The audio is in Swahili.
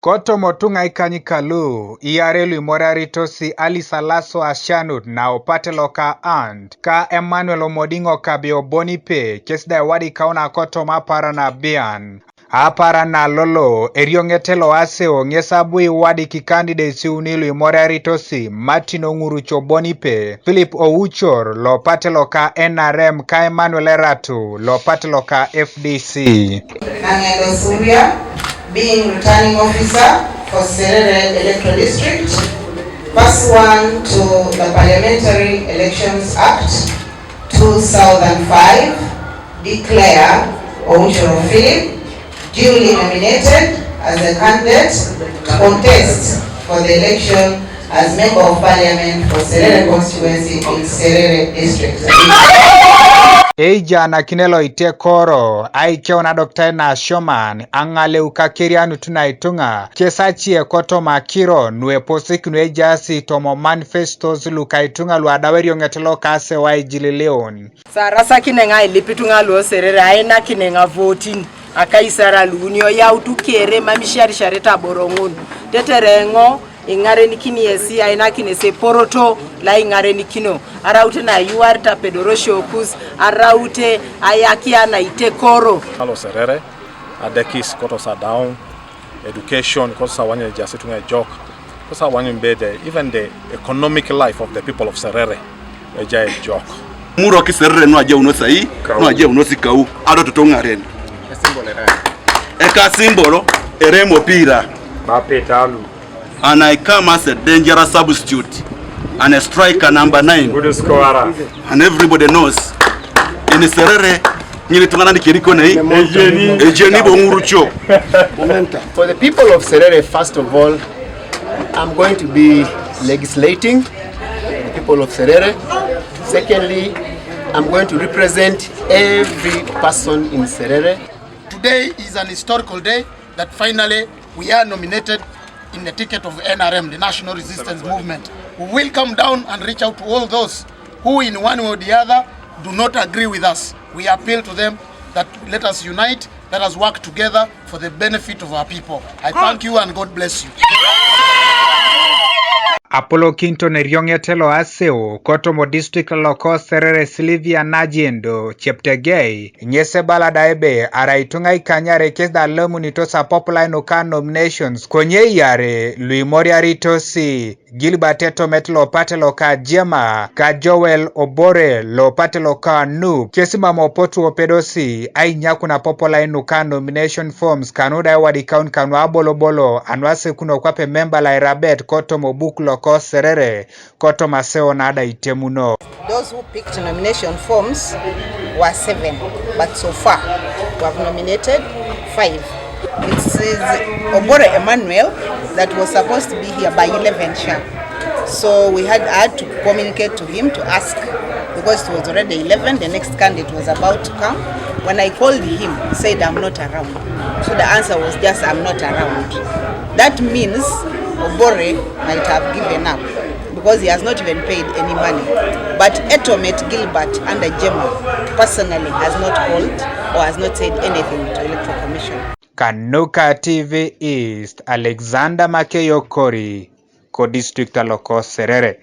Koto motunga ikanyikalu, iarelu moraritosi alisalaso ashanut na opate Loka and ka Emmanuel Omodingo kabio bonipe kesda wadi kauna koto mapara na bian. Apara na lolo, eriongetelo aseo ngesabui wadi kikandidate unilu moraritosi Martin Ongurucho bonipe, Philip Ouchor lopate Loka NRM ka Emmanuel Eratu lopate Loka FDC. Angelo Surya, being returning officer for Serere Electoral District, pursuant to the Parliamentary Elections Act 2005, declare Ouchoro Philip duly nominated as a candidate to contest for the election as Member of Parliament for Serere constituency in Serere District. Eja na kinelo ite koro, aikiwa na Dr. na Shoman, angale ukakirianu tunaitunga, kesachie koto makiro, nue posiki nue jasi tomo manifestos lukaitunga luadaweri ongetelo kase wa Ejililiunos. Sarasa kinenga ilipitunga luo Serere, aina kinenga voting, akaisara luunio ya utukere mamishari shareta borongun, teterengo, ingare nikini yesi aina kinese poroto la ingare nikino araute na yuarta pedorosho kus araute ayakia na itekoro halo Serere adekis koto sa down education koto sa wanye jasi tunga joke koto sa wanye mbede even the economic life of the people of Serere eja joke muro ki Serere no aje uno sai no aje uno sikau ado totonga ren eka simbolo eremo pira mapetalu. And I come as a dangerous substitute and a striker number 9. Good scorer. And everybody knows in Serere nilitungana nikiriko nei Ejeni bongurucho. For the people of Serere, first of all, I'm going to be legislating for the people of Serere. Secondly, I'm going to represent every person in Serere. Today is an historical day that finally we are nominated in the ticket of NRM, the National Resistance Movement. We will come down and reach out to all those who in one way or the other do not agree with us. We appeal to them that let us unite, let us work together for the benefit of our people. I thank you and God bless you. Apollo Kinto neriongetelo aseo koto mo district loko Serere Silvia Najendo cheptegei nyese bala daebe araitunga ikanyare kesda lemu nitosa popular inoka nominations konye yare Lui Moriaritosi Gilbert Eto metlo pate Loka Jema ka Joel Obore lo pate Loka Nu kesima mopotu opedosi ai nyaku na popular inoka nomination forms kanuda wadi count kanu abolo anwase kuno kwape member la Irabet koto mo Ebuku ko Serere koto maseo nada itemuno. Those who picked nomination forms were 7, but so far we have nominated 5. It is Obore Emmanuel that was supposed to be here by 11 sharp. So we had to communicate to him to ask, because it was already 11, the next candidate was about to come. When I called him, he said I'm not around. So the answer was just I'm not around. That means Obore might have given up because he has not even paid any money. But Etomet Gilbert under Jema personally has not called or has not said anything to Electoral Commission. Kanuka TV East, Alexander Makeyo Kori, Ko District Loko Serere.